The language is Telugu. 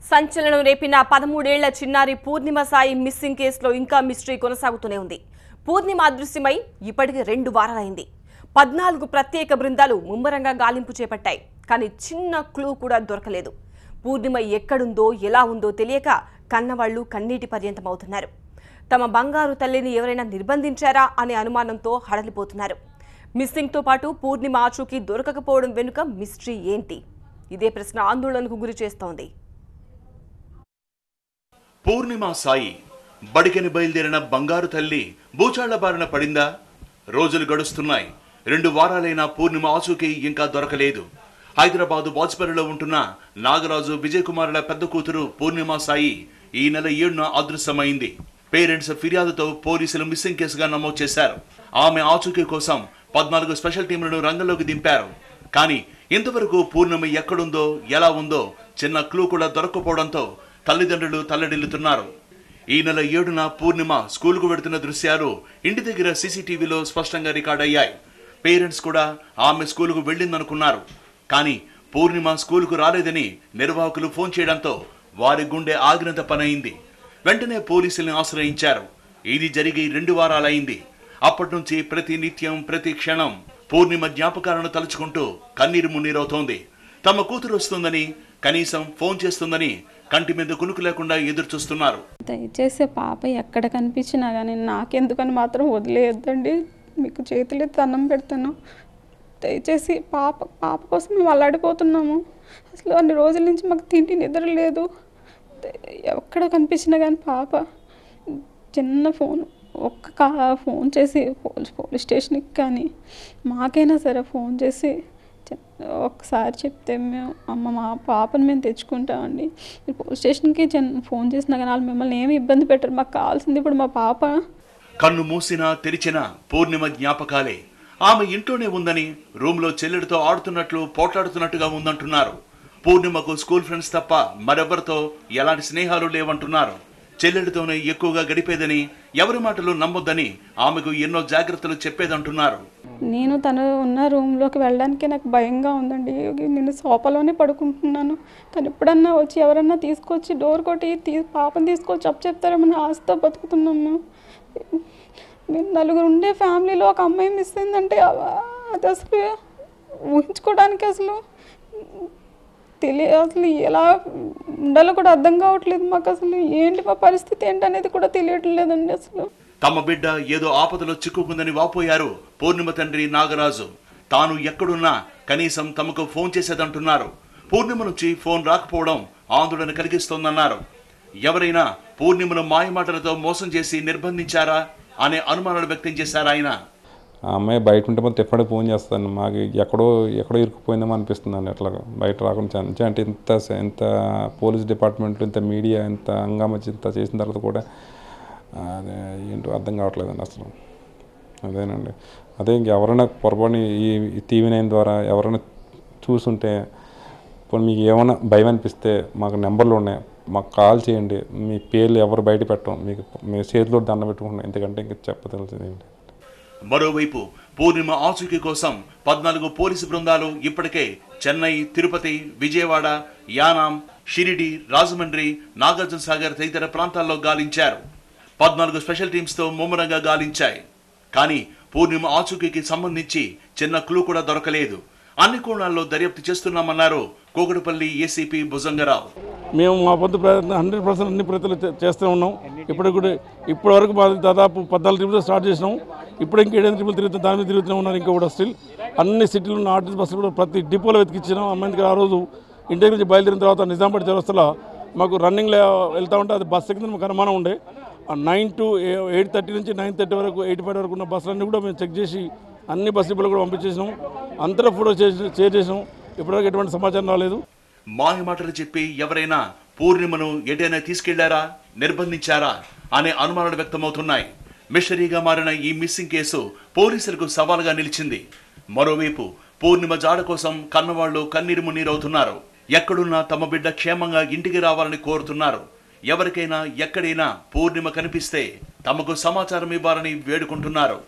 సంచలనం రేపిన 13 ఏళ్ల చిన్నారి పూర్ణిమ సాయి మిస్సింగ్ కేసులో ఇంకా మిస్టరీ కొనసాగుతూనే ఉంది. పూర్ణిమ అదృశ్యమై ఇప్పటికి 2 వారాలైంది. 14 ప్రత్యేక బృందాలు ముమ్మరంగా గాలింపు చేపట్టాయి. కానీ చిన్న క్లూ కూడా దొరకలేదు. పూర్ణిమ ఎక్కడుందో ఎలా ఉందో తెలియక కన్నవాళ్లు కన్నీటి పర్యంతమవుతున్నారు. తమ బంగారు తల్లిని ఎవరైనా నిర్బంధించారా అనే అనుమానంతో హడలిపోతున్నారు. మిస్సింగ్ తో పాటు పూర్ణిమ ఆచూకీ దొరకకపోవడం వెనుక మిస్టరీ ఏంటి? ఇదే ప్రశ్న ఆందోళనకు గురి చేస్తోంది. పూర్ణిమ సాయి బడికని బయలుదేరిన బంగారు తల్లి బూచాళ్ల బారిన పడిందా? రోజులు గడుస్తున్నాయి. 2 వారాలైనా పూర్ణిమ ఆచూకీ ఇంకా దొరకలేదు. హైదరాబాద్ వాజ్పేయిలో ఉంటున్న నాగరాజు విజయ్ కుమార్ల పెద్ద కూతురు పూర్ణిమ సాయి ఈ నెల 7న అదృశ్యమైంది. పేరెంట్స్ ఫిర్యాదుతో పోలీసులు మిస్సింగ్ కేసుగా నమోదు చేశారు. ఆమె ఆచూకీ కోసం 14 స్పెషల్ టీంలను రంగంలోకి దింపారు. కానీ ఇంతవరకు పూర్ణిమ ఎక్కడుందో ఎలా ఉందో చిన్న క్లూ కూడా దొరకపోవడంతో తల్లిదండ్రులు తల్లడిల్లుతున్నారు. ఈ నెల 7న పూర్ణిమ స్కూల్కు వెడుతున్న దృశ్యాలు ఇంటి దగ్గర సీసీటీవీలో స్పష్టంగా రికార్డయ్యాయి. పేరెంట్స్ కూడా ఆమె స్కూల్కు వెళ్ళిందనుకున్నారు. కానీ పూర్ణిమ స్కూల్కు రాలేదని నిర్వాహకులు ఫోన్ చేయడంతో వారి గుండె ఆగినంత పనయింది. వెంటనే పోలీసుల్ని ఆశ్రయించారు. ఇది జరిగి 2 వారాలైంది. అప్పటి నుంచి ప్రతి నిత్యం ప్రతి క్షణం పూర్ణిమ జ్ఞాపకాలను తలుచుకుంటూ కన్నీరు మున్నీరవుతోంది. తమ కూతురు వస్తుందని, కనీసం ఫోన్ చేస్తుందని కంటి మీద కునుకు లేకుండా ఎదురు చూస్తున్నారు. దయచేసి పాప ఎక్కడ కనిపించినా కానీ నాకెందుకని మాత్రం వదిలేయొద్దండి. మీకు చేతులు దండం పెడతాను. దయచేసి పాప కోసం మేము అల్లాడిపోతున్నాము. అసలు అన్ని రోజుల నుంచి మాకు తిండి నిద్ర లేదు. ఎక్కడ కనిపించినా కానీ పాప చిన్న ఫోన్ చేసి పోలీస్ స్టేషన్కి కానీ మాకైనా సరే ఫోన్ చేసి ఒకసారి చెప్తే మేము మా పాపను మేము తెచ్చుకుంటామండి. మీరు పోలీస్ స్టేషన్కి ఫోన్ చేసినా కానీ వాళ్ళు మిమ్మల్ని ఏమి ఇబ్బంది పెట్టరు. మాకు కావాల్సింది ఇప్పుడు మా పాప. కన్ను మూసినా తెరిచినా పూర్ణిమ జ్ఞాపకాలే. ఆమె ఇంట్లోనే ఉందని, రూమ్లో చెల్లెడితో ఆడుతున్నట్లు పోట్లాడుతున్నట్టుగా ఉందంటున్నారు. పూర్ణిమకు స్కూల్ ఫ్రెండ్స్ తప్ప మరెవరితో ఎలాంటి స్నేహాలు లేవంటున్నారు. చెల్లెడితోనే ఎక్కువగా గడిపేదని, ఎవరి మాటలు నమ్మొద్దని ఆమెకు ఎన్నో జాగ్రత్తలు చెప్పేదంటున్నారు. నేను తను ఉన్న రూమ్లోకి వెళ్ళడానికి నాకు భయంగా ఉందండి. నేను సోఫాలోనే పడుకుంటున్నాను. కానీ ఎప్పుడన్నా వచ్చి ఎవరన్నా తీసుకొచ్చి డోర్ కొట్టి పాపని తీసుకొచ్చి చెప్తారేమో ఆశతో బతుకుతున్నాం మేము. 4 ఉండే ఫ్యామిలీలో ఒక అమ్మాయి మిస్ అయిందంటే అది అసలు ఊహించుకోవడానికి అసలు ఎలా ఉండాలో కూడా అర్థం కావట్లేదు మాకు. అసలు ఏంటి మా పరిస్థితి ఏంటనేది కూడా తెలియట్లేదండి. అసలు తమ బిడ్డ ఏదో ఆపదలో చిక్కుకుందని వాపోయారు పూర్ణిమ తండ్రి నాగరాజు. తాను ఎక్కడున్నా కనీసం తమకు ఫోన్ చేసేదంటున్నారు. పూర్ణిమ నుంచి ఫోన్ రాకపోవడం ఆందోళన కలిగిస్తోందన్నారు. ఎవరైనా పూర్ణిమను మాయమాటలతో మోసం చేసి నిర్బంధించారా అనే అనుమానాలు వ్యక్తం చేశారు ఆయన. ఆ అమ్మాయి బయట ఉంటే మొత్తం ఎప్పుడూ ఫోన్ చేస్తాను. మాకు ఎక్కడో ఇరుక్కుపోయిందేమో అనిపిస్తుంది అండి. అట్లా బయట రాకుండా అంటే ఇంత పోలీస్ డిపార్ట్మెంట్లో ఇంత మీడియా ఇంత హంగామా ఇంత చేసిన తర్వాత కూడా అదే ఏంటో అర్థం కావట్లేదండి అసలు. అదేనండి. అదే ఇంకెవరైనా పొరపాటుని ఈ TV9 ద్వారా ఎవరైనా చూసుంటే ఇప్పుడు మీకు ఏమైనా భయం అనిపిస్తే మాకు నెంబర్లు ఉన్నాయి, మాకు కాల్ చేయండి. మీ పేర్లు ఎవరు బయట పెట్టం, మీకు మీ చేతిలో దండం పెట్టుకుంటాం. ఎందుకంటే ఇంక చెప్పదలసింది ఏంటి. మరోవైపు పూర్ణిమ ఆచూకీ కోసం 14 పోలీసు బృందాలు ఇప్పటికే చెన్నై, తిరుపతి, విజయవాడ, యానాం, షిరిడి, రాజమండ్రి, నాగార్జున సాగర్ తదితర ప్రాంతాల్లో గాలించారు. 14 స్పెషల్ టీమ్స్తో ముమ్మరంగా గాలించాయి. కానీ పూర్ణిమ ఆచూకీకి సంబంధించి చిన్న క్లూ కూడా దొరకలేదు. అన్ని కోణాల్లో దర్యాప్తు చేస్తున్నామన్నారు కూకట్పల్లి ఏసీపీ భుజంగరావు. మేము మా పొద్దు 100% అన్ని ప్రయత్నాలు చేస్తూ ఉన్నాం. ఇప్పటి వరకు దాదాపు 14 ట్రిపులు స్టార్ట్ చేసినాం. ఇప్పుడు ఇంకా 7 ట్రిపులు తిరుగుతాం, దాని మీద తిరుగుతూనే ఉన్నారు. ఇంకా కూడా స్టిల్ అన్ని సిటీలో ఉన్న ఆర్టీసీ బస్సులు కూడా ప్రతి డిపోలో వెతికిచ్చినాం. అమ్మాయికి ఆ రోజు ఇంటి నుంచి బయలుదేరిన తర్వాత నిజామాబాద్ చౌరస్తాలో మాకు రన్నింగ్లో వెళ్తూ ఉంటే అది బస్సు ఎక్కిందని మాకు అనుమానం ఉండే. 9 to 8:30 నుంచి 9:30 వరకు 8:5 వరకు ఉన్న బస్సులన్నీ కూడా మేము చెక్ చేసి అన్ని బస్ డిపోలు కూడా పంపించేసినాం. అంతటా ఫోటో షేర్ చేసినాం. ఇప్పటివరకు ఎటువంటి సమాచారం రాలేదు. మాయమాటలు చెప్పి ఎవరైనా పూర్ణిమను ఎటైనా తీసుకెళ్లారా, నిర్బంధించారా అనే అనుమానాలు వ్యక్తమవుతున్నాయి. మిస్టరీగా మారిన ఈ మిస్సింగ్ కేసు పోలీసులకు సవాల్గా నిలిచింది. మరోవైపు పూర్ణిమ జాడ కోసం కన్నవాళ్లు కన్నీరు మున్నీరవుతున్నారు. ఎక్కడున్నా తమ బిడ్డ క్షేమంగా ఇంటికి రావాలని కోరుతున్నారు. ఎవరికైనా ఎక్కడైనా పూర్ణిమ కనిపిస్తే తమకు సమాచారం ఇవ్వాలని వేడుకుంటున్నారు.